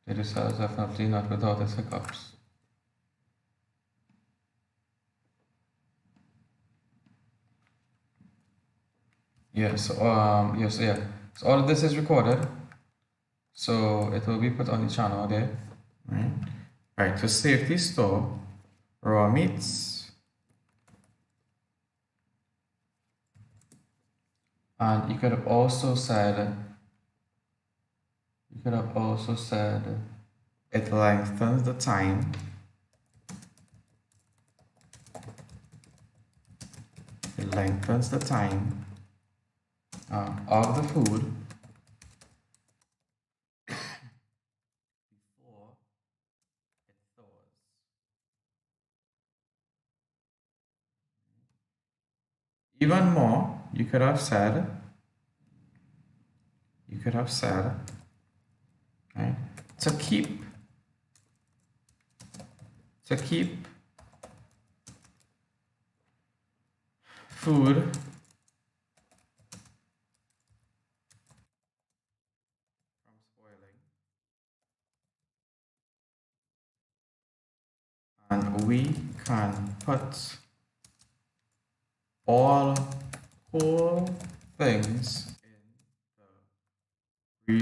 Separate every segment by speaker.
Speaker 1: The cells definitely not without its hiccups. Yes, yes, yeah. So all of this is recorded. So it will be put on the channel there. Right. Right. To safety store raw meats. And you could have also said it lengthens the time. It lengthens the time of the food before it thaws. Even more, you could have said, right, to keep food from spoiling, and we can put all whole things in the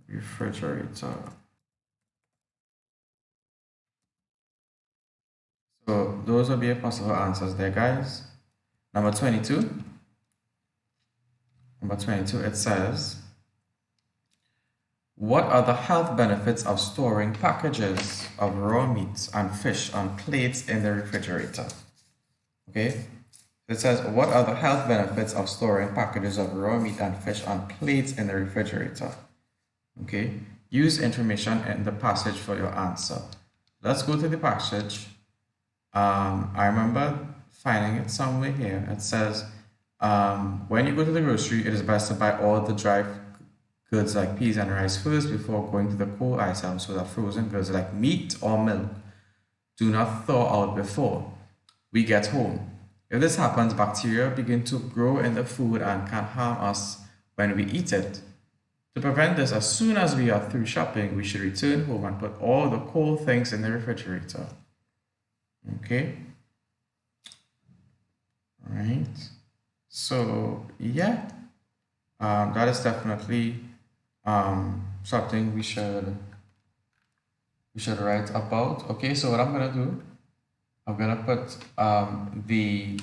Speaker 1: refrigerator. So those will be your possible answers there, guys. Number 22. Number 22, it says, what are the health benefits of storing packages of raw meats and fish on plates in the refrigerator? Okay. It says, what are the health benefits of storing packages of raw meat and fish on plates in the refrigerator? Okay. Use information in the passage for your answer. Let's go to the passage. I remember finding it somewhere here. It says, when you go to the grocery, it is best to buy all the dry goods like peas and rice first before going to the cold items, so that frozen goods like meat or milk do not thaw out before we get home. If this happens, bacteria begin to grow in the food and can harm us when we eat it. To prevent this, as soon as we are through shopping, we should return home and put all the cold things in the refrigerator. Okay. All right. So yeah, that is definitely something we should write about. Okay. So what I'm gonna do, I'm gonna put the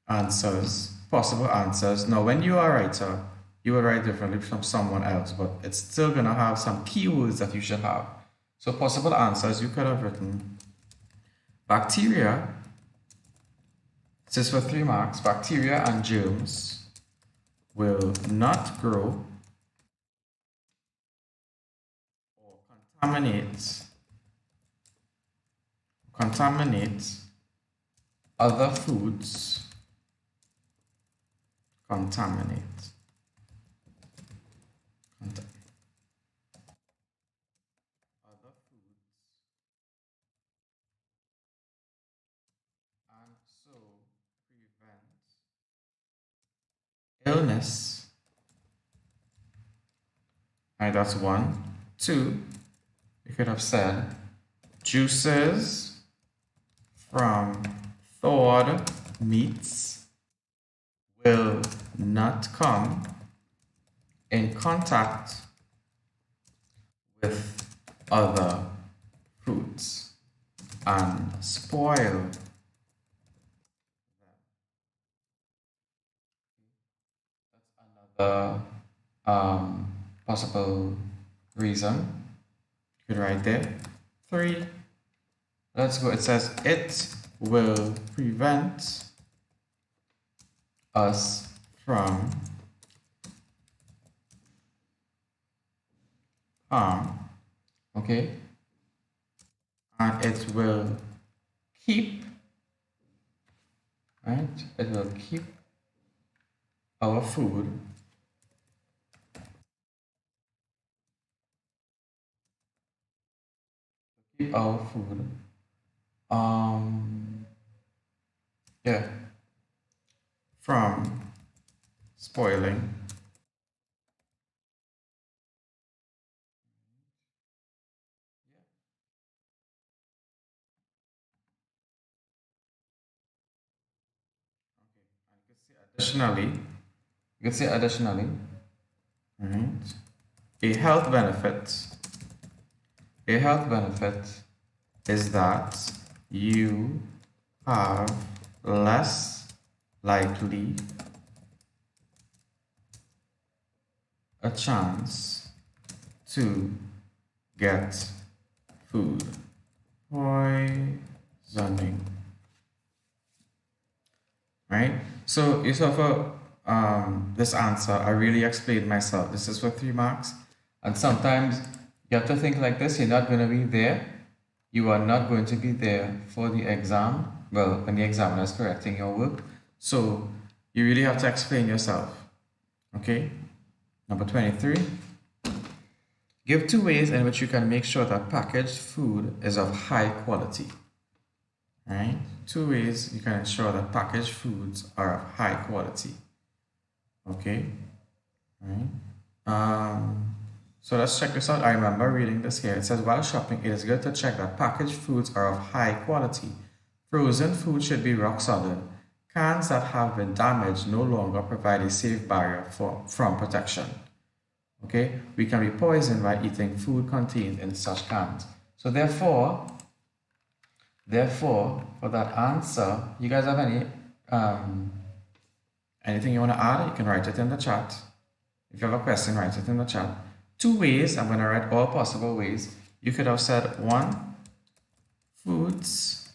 Speaker 1: answers, possible answers. Now, when you are a writer, you will write differently from someone else, but it's still gonna have some keywords that you should have. So possible answers, you could have written bacteria. This is for 3 marks. Bacteria and germs will not grow or contaminate other foods. Contaminate other foods, and so prevent illness. All right, that's 1. 2, you could have said juices from thawed meats will not come in contact with other foods and spoil. That's another possible reason. You could write there. 3, let's go. It says it will prevent us from harm. Okay. And it will keep, right? It will keep our food yeah, from spoiling. Additionally, you could say additionally, right? A health benefit, a health benefit is that you have less likely a chance to get food poisoning, right? So you saw for this answer, I really explained myself. This is for 3 marks. And sometimes you have to think like this, you're not going to be there. You are not going to be there for the exam. Well, when the examiner is correcting your work. So you really have to explain yourself. Okay? Number 23. Give 2 ways in which you can make sure that packaged food is of high quality. Right? 2 ways you can ensure that packaged foods are of high quality. Okay? Right? So let's check this out. I remember reading this here. It says, while shopping, it is good to check that packaged foods are of high quality. Frozen food should be rock solid. Cans that have been damaged no longer provide a safe barrier from protection. Okay, we can be poisoned by eating food contained in such cans. So therefore, for that answer, you guys have anything you want to add? You can write it in the chat. If you have a question, write it in the chat. 2 ways, I'm going to write all possible ways. You could have said 1, foods,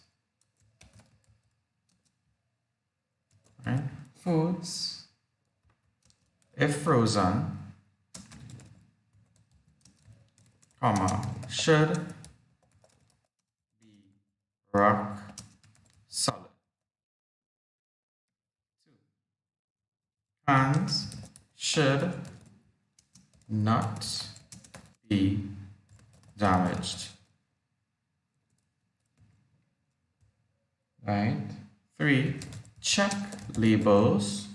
Speaker 1: right? Foods, if frozen, comma, should be rock solid. 2, cans should not be damaged. Right? 3, check labels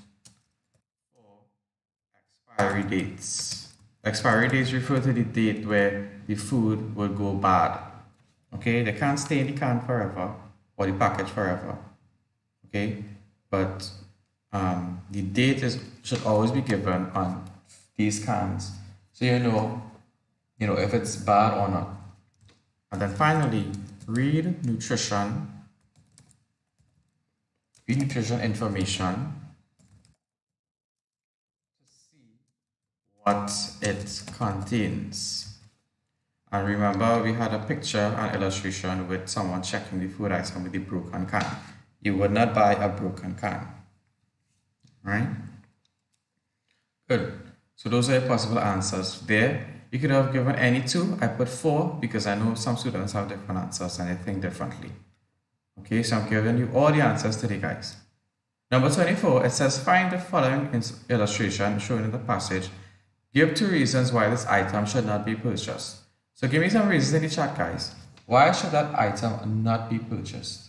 Speaker 1: for expiry dates. Expiry dates refer to the date where the food will go bad. Okay, they can't stay in the can forever or the package forever. Okay, but the date should always be given on these cans, so you know if it's bad or not. And then finally, read nutrition information to see what it contains. And remember, we had a picture and illustration with someone checking the food item with the broken can. You would not buy a broken can, right? Good. So those are your possible answers there. You could have given any 2. I put 4 because I know some students have different answers and they think differently. Okay, so I'm giving you all the answers today, guys. Number 24, it says, find the following illustration shown in the passage. Give 2 reasons why this item should not be purchased. So give me some reasons in the chat, guys. Why should that item not be purchased?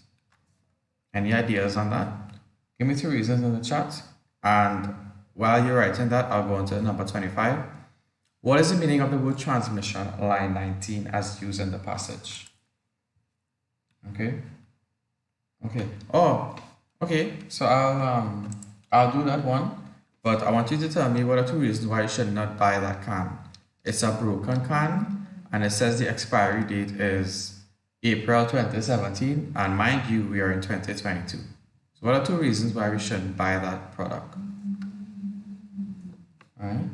Speaker 1: Any ideas on that? Give me 2 reasons in the chat. And while you're writing that, I'll go on to number 25. What is the meaning of the word transmission, line 19, as used in the passage? Okay. Okay. Oh, okay. So I'll do that one. But I want you to tell me what are 2 reasons why you should not buy that can. It's a broken can, and it says the expiry date is April 2017, and mind you, we are in 2022. So what are 2 reasons why we shouldn't buy that product? Right?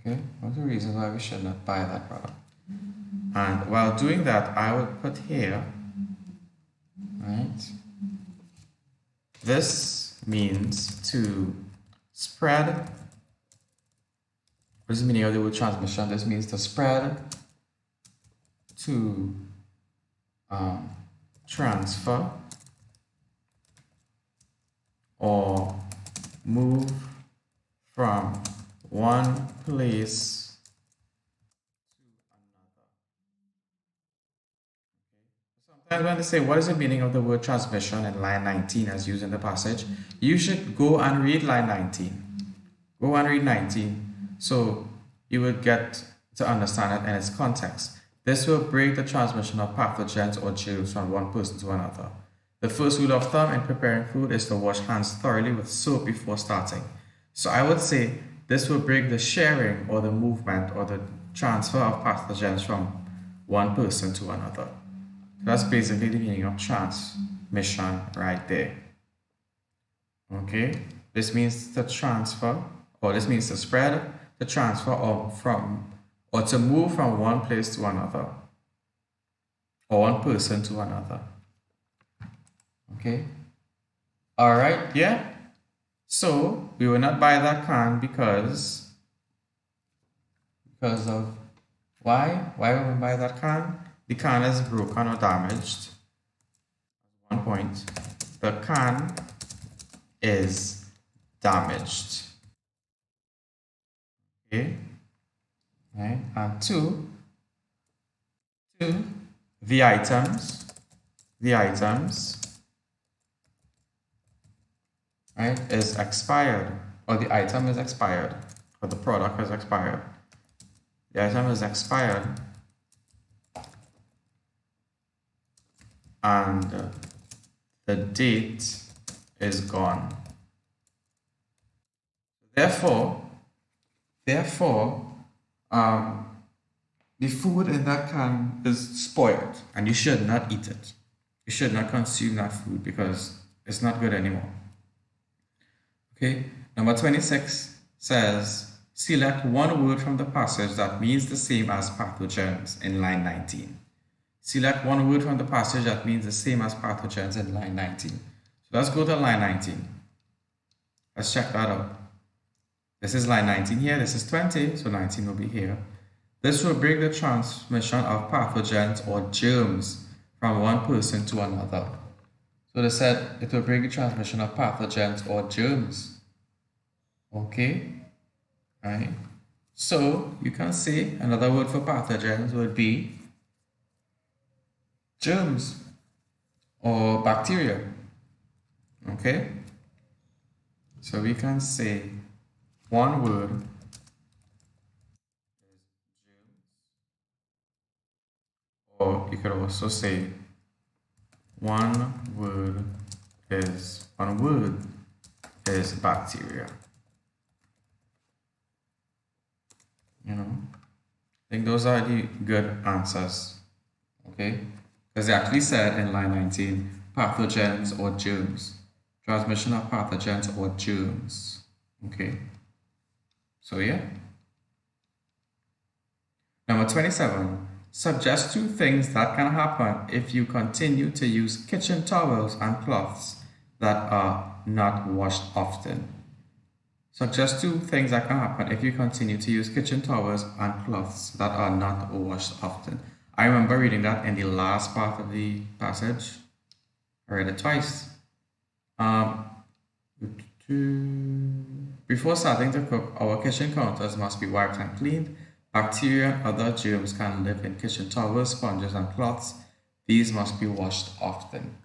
Speaker 1: Okay, what are the reasons why we should not buy that product? And while doing that, I would put here, right? This means to spread. What is the meaning of the word transmission? This means to spread, to transfer, or move from one place to another. Okay. Sometimes when they say, what is the meaning of the word transmission in line 19 as used in the passage, you should go and read line 19. Go and read 19 so you would get to understand it in its context. This will break the transmission of pathogens or germs from one person to another. The first rule of thumb in preparing food is to wash hands thoroughly with soap before starting. So I would say this will break the sharing or the movement or the transfer of pathogens from one person to another. That's basically the meaning of transmission right there. Okay, this means to transfer, or this means to spread, to transfer or to move from one place to another, or one person to another. Okay, all right, yeah. So we will not buy that can because of why? Why will we buy that can? The can is broken or damaged. 1 point. The can is damaged. Okay. Right. And two, the items, right, is expired, or the item is expired, or the product is expired. The item is expired, and the date is gone. Therefore, the food in that can is spoiled, and you should not eat it. You should not consume that food because it's not good anymore. Okay, number 26 says, select one word from the passage that means the same as pathogens in line 19. Select one word from the passage that means the same as pathogens in line 19. So let's go to line 19. Let's check that out. This is line 19 here, this is 20, so 19 will be here. This will break the transmission of pathogens or germs from one person to another. So they said it will break the transmission of pathogens or germs. Okay, right? So you can say another word for pathogens would be germs or bacteria. Okay, so we can say one word is germs, or you could also say one word is bacteria. You know, I think those are the good answers. Okay, because they actually said in line 19 pathogens or germs, transmission of pathogens or germs. Okay, so yeah. Number 27, suggest 2 things that can happen if you continue to use kitchen towels and cloths that are not washed often. Suggest 2 things that can happen if you continue to use kitchen towels and cloths that are not washed often. I remember reading that in the last part of the passage. I read it twice. Before starting to cook, our kitchen counters must be wiped and cleaned. Bacteria and other germs can live in kitchen towels, sponges, and cloths. These must be washed often.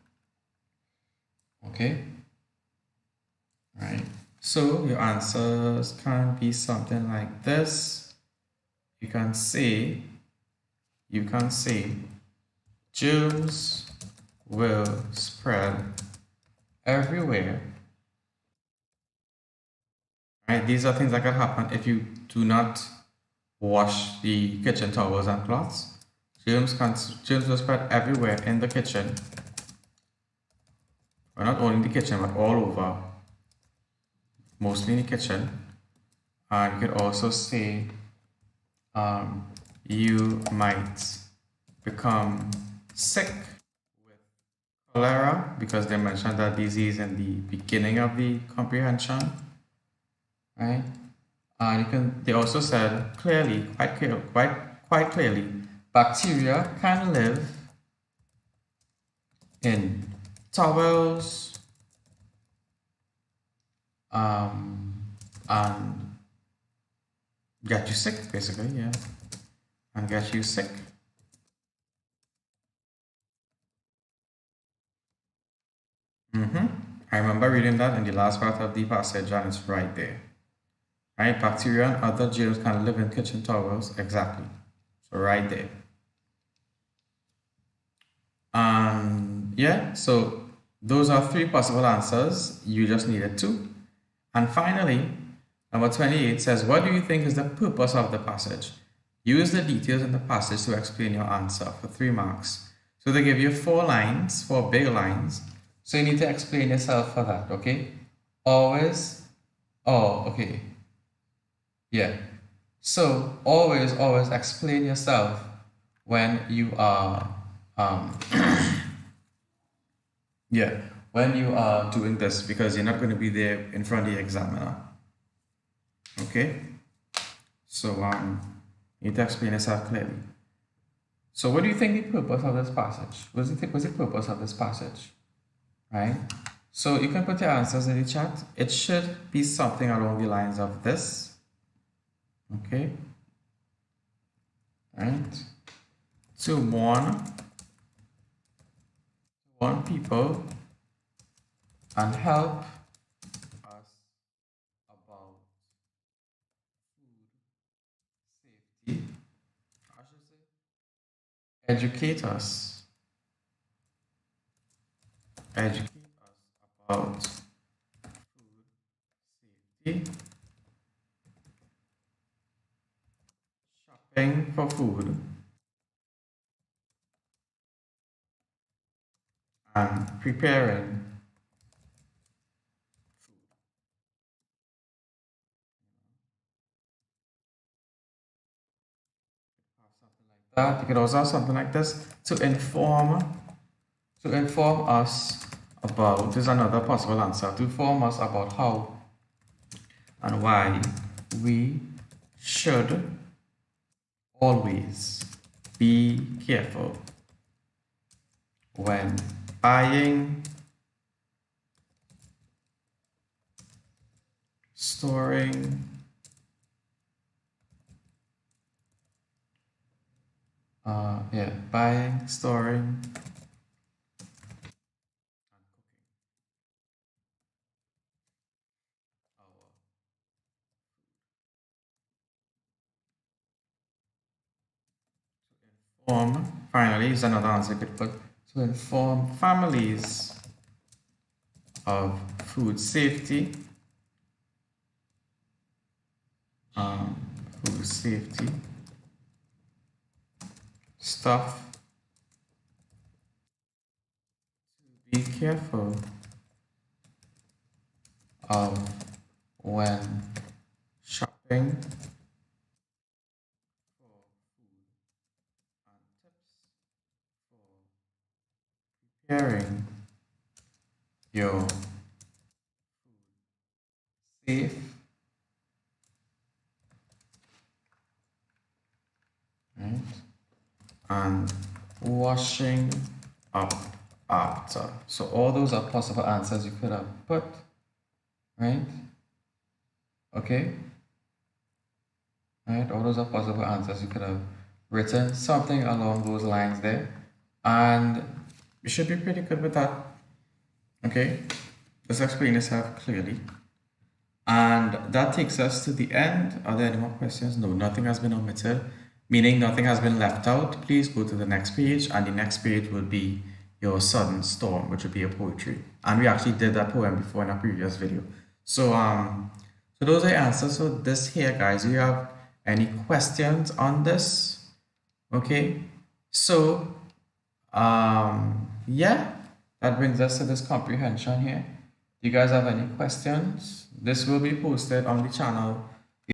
Speaker 1: Okay? Right. So your answers can be something like this. You can say, germs will spread everywhere. Right? These are things that can happen if you do not wash the kitchen towels and cloths. Germs will spread everywhere in the kitchen. Well, not only in the kitchen, but all over. Mostly in the kitchen. And you could also say you might become sick with cholera, because they mentioned that disease in the beginning of the comprehension, right? And they also said clearly, quite clearly, bacteria can live in towels, and get you sick, basically, yeah, and get you sick. I remember reading that in the last part of the passage, and it's right there. Right? Bacteria and other germs can live in kitchen towels. Exactly. So right there. And yeah, so those are three possible answers. You just needed two. And finally, number 28 says, what do you think is the purpose of the passage? Use the details in the passage to explain your answer for 3 marks. So they give you 4 lines, 4 big lines. So you need to explain yourself for that, okay? Always, oh, okay. Yeah. So always explain yourself when you are, yeah, when you are doing this, because you're not going to be there in front of the examiner. Okay? So you need to explain yourself clearly. So what do you think the purpose of this passage? What do you think was the purpose of this passage? Right? So you can put your answers in the chat. It should be something along the lines of this. Okay? Right? To warn people and help us about food safety. I should say educate us about food safety, shopping for food, and preparing food. Something like that. You could also have something like this to inform us about, this is another possible answer, to inform us about how and why we should always be careful when buying, storing, buying, storing, finally, is another answer you could put, to inform families of food safety, food safety stuff, to be careful of when shopping for food, and tips for preparing your food safe, right? And washing up after. So all those are possible answers you could have put, right? Okay? Right? All those are possible answers you could have written something along those lines there. And you should be pretty good with that. Okay? Just explain yourself clearly. And that takes us to the end. Are there any more questions? No, nothing has been omitted, meaning nothing has been left out. Please go to the next page, and the next page will be your sudden storm, which would be a poetry. And we actually did that poem before in a previous video. So so those are the answers. So this here, guys, do you have any questions on this? Okay, so yeah, that brings us to this comprehension here. Do you guys have any questions? This will be posted on the channel